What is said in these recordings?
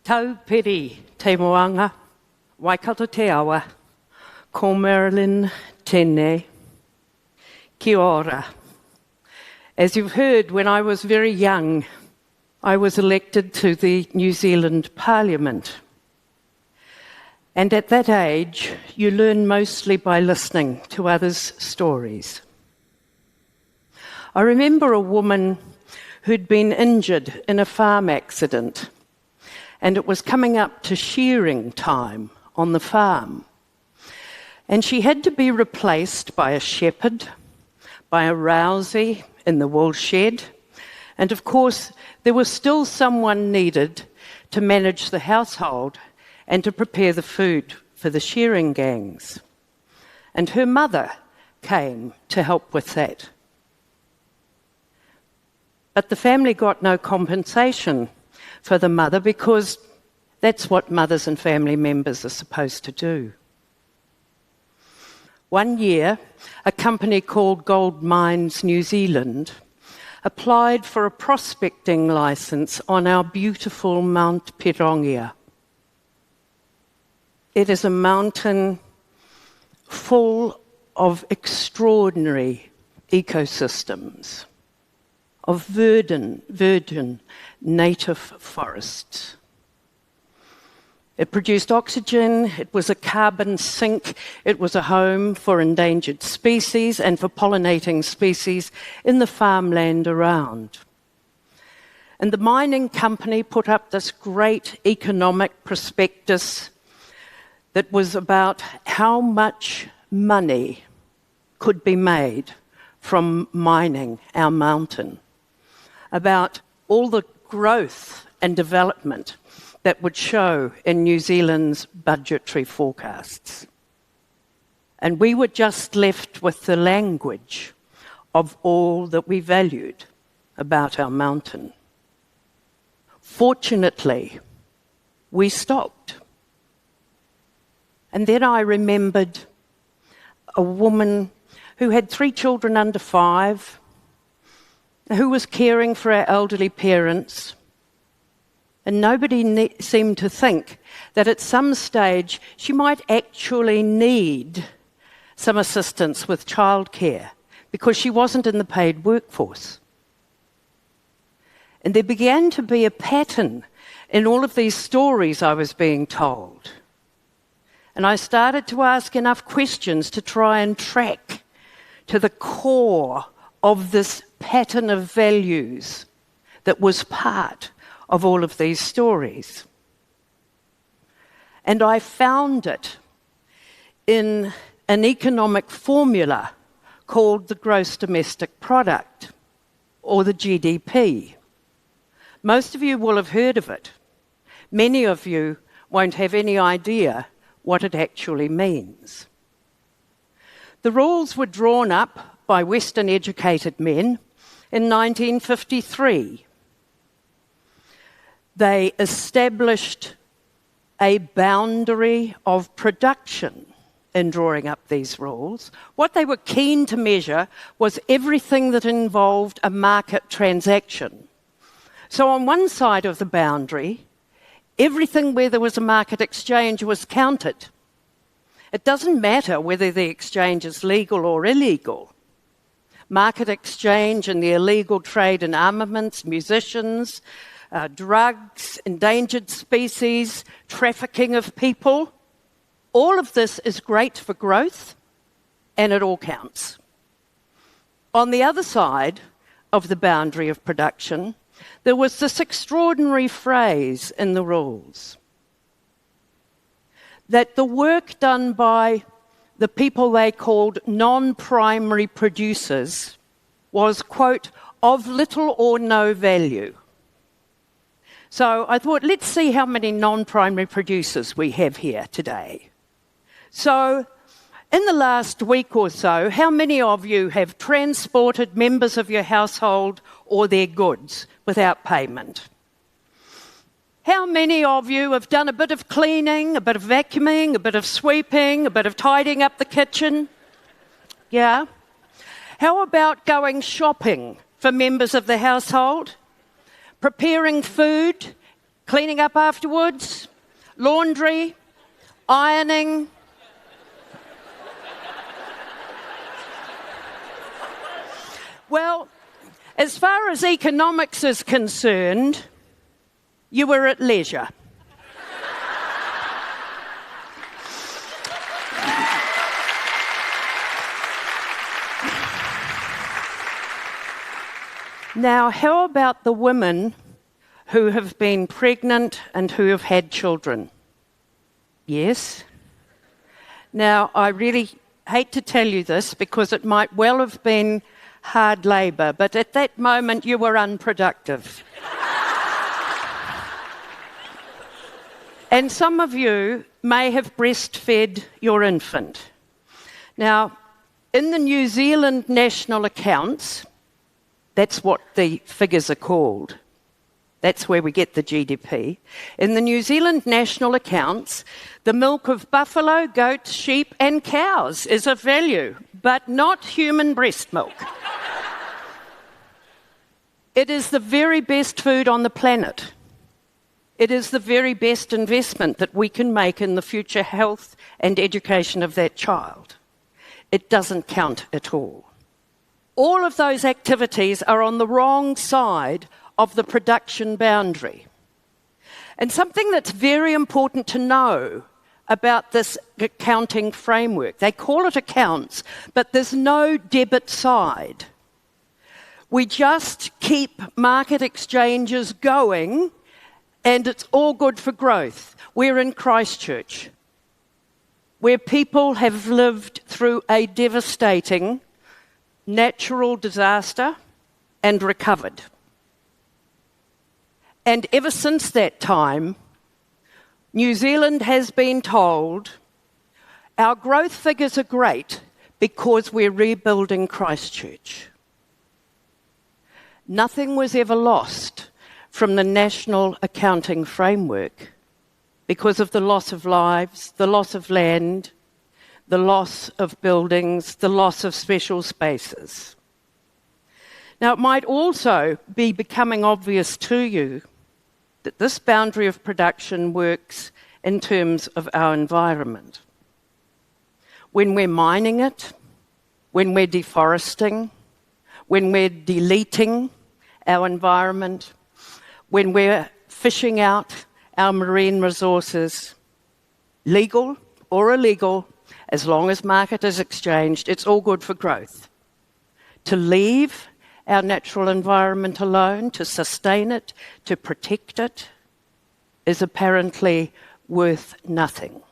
Taupiri te moanga, Waikato te awa, ko Marilyn tēnei, kia ora. As you've heard, when I was very young, I was elected to the New Zealand Parliament. And at that age, you learn mostly by listening to others' stories. I remember a woman who'd been injured in a farm accident, and it was coming up to shearing time on the farm. And she had to be replaced by a shepherd, by a rousey in the wool shed, and of course there was still someone needed to manage the household and to prepare the food for the shearing gangs. And her mother came to help with that. But the family got no compensation for the mother because that's what mothers and family members are supposed to do. One year, a company called Gold Mines New Zealand applied for a prospecting licence on our beautiful Mount Pirongia. It is a mountain full of extraordinary ecosystems, of virgin native forests. It produced oxygen, it was a carbon sink, it was a home for endangered species and for pollinating species in the farmland around. And the mining company put up this great economic prospectus that was about how much money could be made from mining our mountain, about all the growth and development that would show in New Zealand's budgetary forecasts. And we were just left with the language of all that we valued about our mountain. Fortunately, we stopped. And then I remembered a woman who had 3 children under 5, who was caring for our elderly parents. And nobody seemed to think that at some stage she might actually need some assistance with childcare because she wasn't in the paid workforce. And there began to be a pattern in all of these stories I was being told. And I started to ask enough questions to try and track to the core of this pattern of values that was part of all of these stories. And I found it in an economic formula called the gross domestic product, or the GDP. Most of you will have heard of it. Many of you won't have any idea what it actually means. The rules were drawn up by Western educated men in 1953. They established a boundary of production in drawing up these rules. What they were keen to measure was everything that involved a market transaction. So on one side of the boundary, everything where there was a market exchange was counted. It doesn't matter whether the exchange is legal or illegal. Market exchange and the illegal trade in armaments, munitions, drugs, endangered species, trafficking of people. All of this is great for growth, and it all counts. On the other side of the boundary of production, there was this extraordinary phrase in the rules that the work done by the people they called non-primary producers was, quote, of little or no value. So I thought, let's see how many non-primary producers we have here today. So in the last week or so, how many of you have transported members of your household or their goods without payment? How many of you have done a bit of cleaning, a bit of vacuuming, a bit of sweeping, a bit of tidying up the kitchen? Yeah? How about going shopping for members of the household? Preparing food, Cleaning up afterwards, laundry, ironing. Well, as far as economics is concerned, you were at leisure. Now, how about the women who have been pregnant and who have had children? Yes? Now, I really hate to tell you this because it might well have been hard labour, but at that moment you were unproductive. And some of you may have breastfed your infant. Now, in the New Zealand national accounts, that's what the figures are called. That's where we get the GDP. In the New Zealand national accounts, the milk of buffalo, goats, sheep and cows is of value, but not human breast milk. It is the very best food on the planet. It is the very best investment that we can make in the future health and education of that child. It doesn't count at all. All of those activities are on the wrong side of the production boundary. And something that's very important to know about this accounting framework, they call it accounts, but there's no debit side. We just keep market exchanges going and it's all good for growth. We're in Christchurch, where people have lived through a devastating natural disaster and recovered. And ever since that time, New Zealand has been told our growth figures are great because we're rebuilding Christchurch. Nothing was ever lost from the national accounting framework because of the loss of lives, the loss of land, the loss of buildings, the loss of special spaces. Now, it might also be becoming obvious to you that this boundary of production works in terms of our environment. When we're mining it, when we're deforesting, when we're deleting our environment, when we're fishing out our marine resources, legal or illegal, as long as market is exchanged, it's all good for growth. To leave our natural environment alone, to sustain it, to protect it, is apparently worth nothing.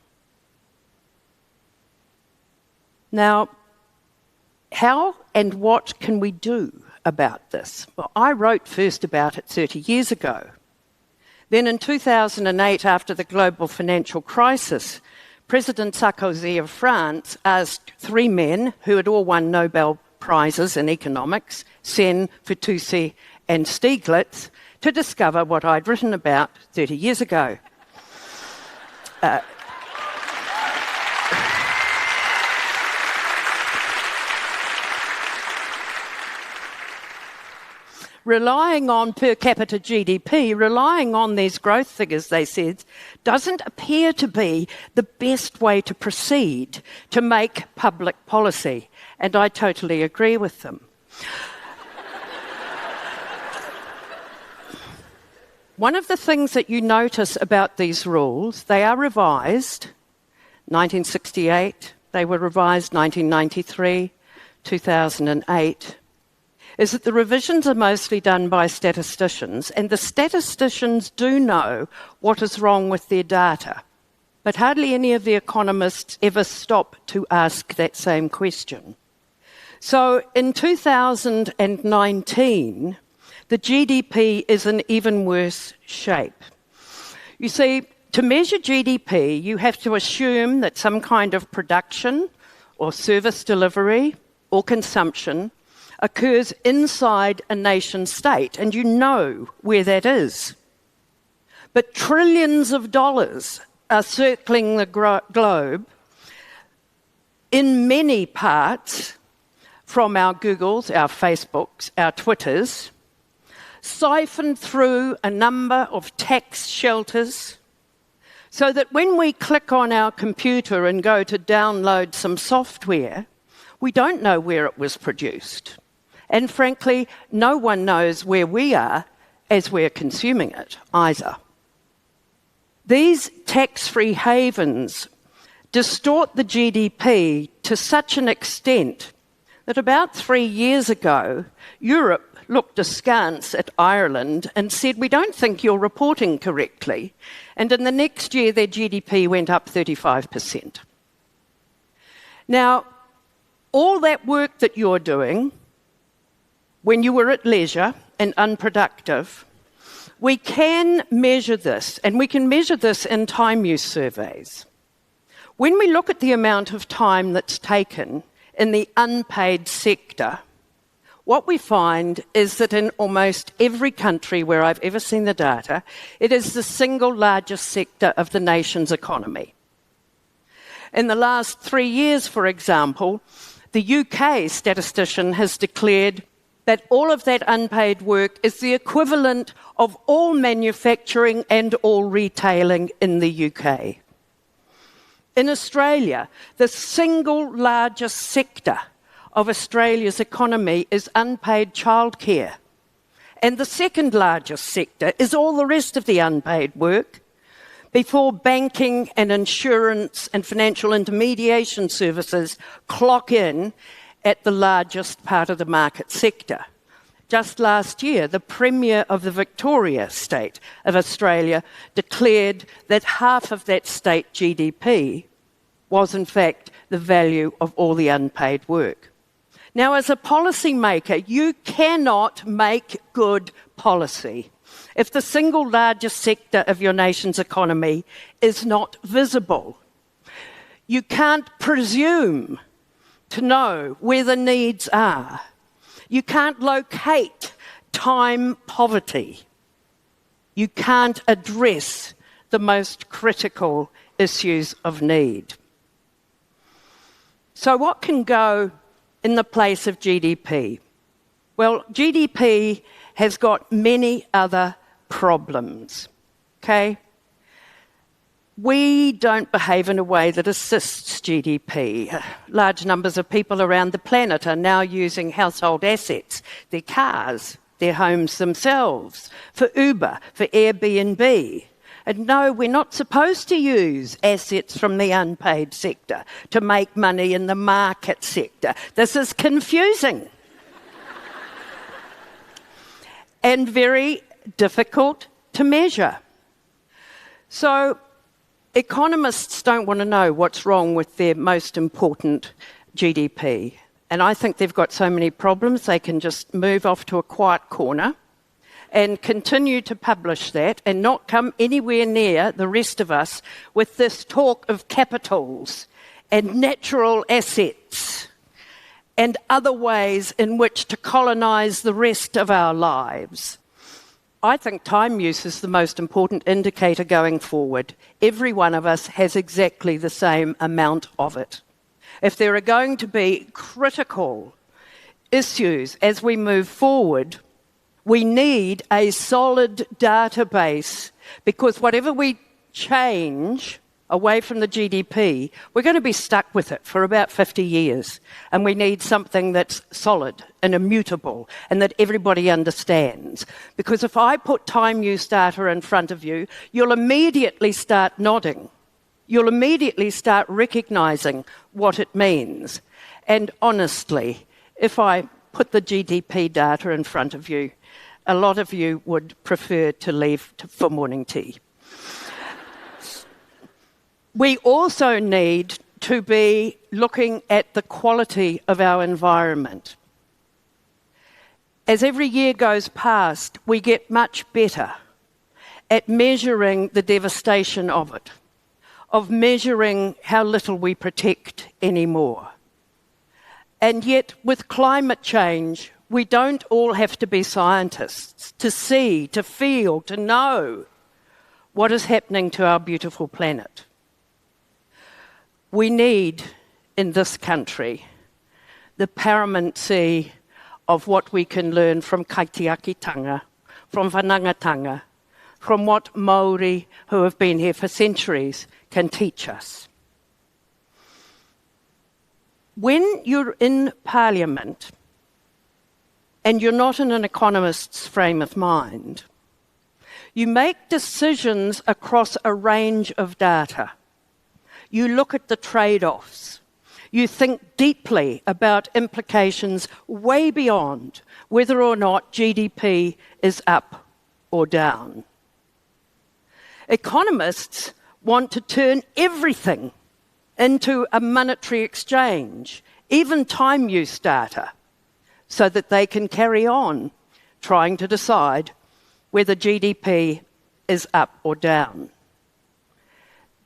Now, how and what can we do about this? Well, I wrote first about it 30 years ago. Then in 2008, after the global financial crisis, President Sarkozy of France asked three men who had all won Nobel Prizes in economics, Sen, Fitoussi and Stiglitz, to discover what I'd written about 30 years ago. Relying on per capita GDP, relying on these growth figures, they said, doesn't appear to be the best way to proceed to make public policy. And I totally agree with them. One of the things that you notice about these rules, they are revised 1968, they were revised 1993, 2008, is that the revisions are mostly done by statisticians, and the statisticians do know what is wrong with their data. But hardly any of the economists ever stop to ask that same question. So in 2019, the GDP is in even worse shape. You see, to measure GDP, you have to assume that some kind of production or service delivery or consumption occurs inside a nation state, and you know where that is. But trillions of dollars are circling the globe in many parts from our Googles, our Facebooks, our Twitters. siphoned through a number of tax shelters, so that when we click on our computer and go to download some software, we don't know where it was produced. And frankly, no one knows where we are as we're consuming it either. These tax-free havens distort the GDP to such an extent that about 3 years ago, Europe looked askance at Ireland and said, "We don't think you're reporting correctly." And in the next year, their GDP went up 35%. Now, all that work that you're doing when you were at leisure and unproductive, we can measure this, and we can measure this in time use surveys. When we look at the amount of time that's taken in the unpaid sector, what we find is that in almost every country where I've ever seen the data, it is the single largest sector of the nation's economy. In the last 3 years, for example, the UK statistician has declared that all of that unpaid work is the equivalent of all manufacturing and all retailing in the UK. In Australia, the single largest sector of Australia's economy is unpaid childcare. And the second largest sector is all the rest of the unpaid work, before banking and insurance and financial intermediation services clock in at the largest part of the market sector. Just last year, the Premier of the Victoria state of Australia declared that half of that state GDP was in fact the value of all the unpaid work. Now, as a policymaker, you cannot make good policy if the single largest sector of your nation's economy is not visible. You can't presume to know where the needs are. You can't locate time poverty. You can't address the most critical issues of need. So what can go in the place of GDP? Well, GDP has got many other problems, okay? We don't behave in a way that assists GDP. Large numbers of people around the planet are now using household assets, their cars, their homes themselves, for Uber, for Airbnb. And no, we're not supposed to use assets from the unpaid sector to make money in the market sector. This is confusing and very difficult to measure. So economists don't want to know what's wrong with their most important GDP. And I think they've got so many problems, they can just move off to a quiet corner and continue to publish that and not come anywhere near the rest of us with this talk of capitals and natural assets and other ways in which to colonise the rest of our lives. I think time use is the most important indicator going forward. Every one of us has exactly the same amount of it. If there are going to be critical issues as we move forward, we need a solid database, because whatever we change away from the GDP, we're going to be stuck with it for about 50 years. And we need something that's solid and immutable and that everybody understands. Because if I put time use data in front of you, you'll immediately start nodding. You'll immediately start recognising what it means. And honestly, if I put the GDP data in front of you, a lot of you would prefer to leave for morning tea. We also need to be looking at the quality of our environment. As every year goes past, we get much better at measuring the devastation of it, of measuring how little we protect anymore. And yet, with climate change, we don't all have to be scientists to see, to feel, to know what is happening to our beautiful planet. We need, in this country, the paramountcy of what we can learn from kaitiakitanga, from whanangatanga, from what Māori who have been here for centuries can teach us. When you're in Parliament and you're not in an economist's frame of mind, you make decisions across a range of data. You look at the trade-offs. You think deeply about implications way beyond whether or not GDP is up or down. Economists want to turn everything into a monetary exchange, even time use data, so that they can carry on trying to decide whether GDP is up or down.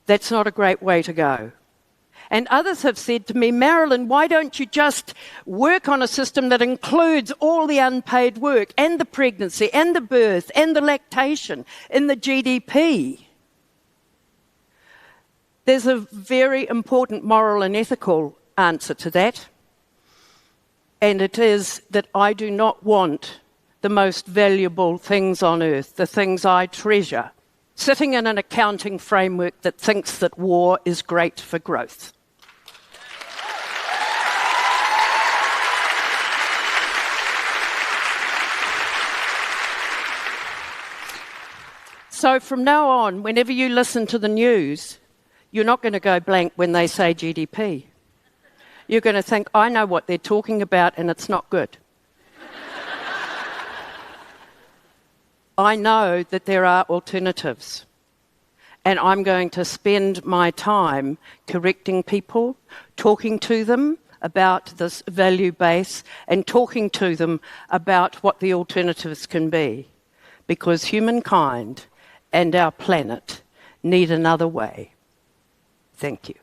That's not a great way to go. And others have said to me, Marilyn, why don't you just work on a system that includes all the unpaid work and the pregnancy and the birth and the lactation in the GDP? There's a very important moral and ethical answer to that, and it is that I do not want the most valuable things on earth, the things I treasure, sitting in an accounting framework that thinks that war is great for growth. So from now on, whenever you listen to the news, you're not going to go blank when they say GDP. You're going to think, I know what they're talking about and it's not good. I know that there are alternatives. And I'm going to spend my time correcting people, talking to them about this value base and talking to them about what the alternatives can be. Because humankind and our planet need another way. Thank you.